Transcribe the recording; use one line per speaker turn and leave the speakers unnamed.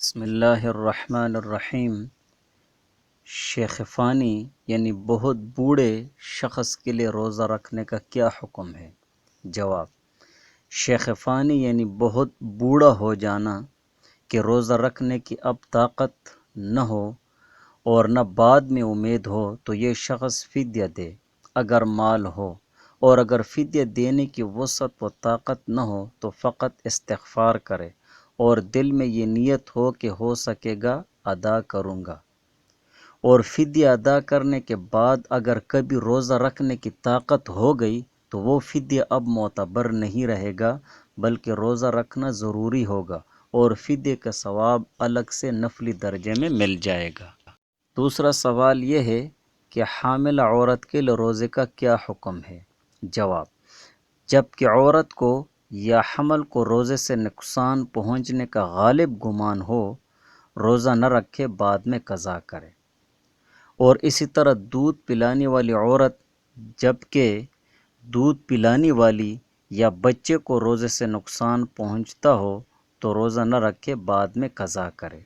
بسم اللہ الرحمن الرحیم۔ شیخ فانی یعنی بہت بوڑھے شخص کے لیے روزہ رکھنے کا کیا حکم ہے؟ جواب: شیخ فانی یعنی بہت بوڑھا ہو جانا کہ روزہ رکھنے کی اب طاقت نہ ہو اور نہ بعد میں امید ہو تو یہ شخص فدیہ دے اگر مال ہو، اور اگر فدیہ دینے کی وسعت و طاقت نہ ہو تو فقط استغفار کرے اور دل میں یہ نیت ہو سکے گا ادا کروں گا، اور فدیہ ادا کرنے کے بعد اگر کبھی روزہ رکھنے کی طاقت ہو گئی تو وہ فدیہ اب معتبر نہیں رہے گا بلکہ روزہ رکھنا ضروری ہوگا اور فدیے کا ثواب الگ سے نفلی درجے میں مل جائے گا۔ دوسرا سوال یہ ہے کہ حامل عورت کے لیے روزے کا کیا حکم ہے؟ جواب: جب کہ عورت کو یا حمل کو روزے سے نقصان پہنچنے کا غالب گمان ہو، روزہ نہ رکھے، بعد میں قضا کرے۔ اور اسی طرح دودھ پلانے والی عورت جبکہ دودھ پلانے والی یا بچے کو روزے سے نقصان پہنچتا ہو تو روزہ نہ رکھے، بعد میں قضا کرے۔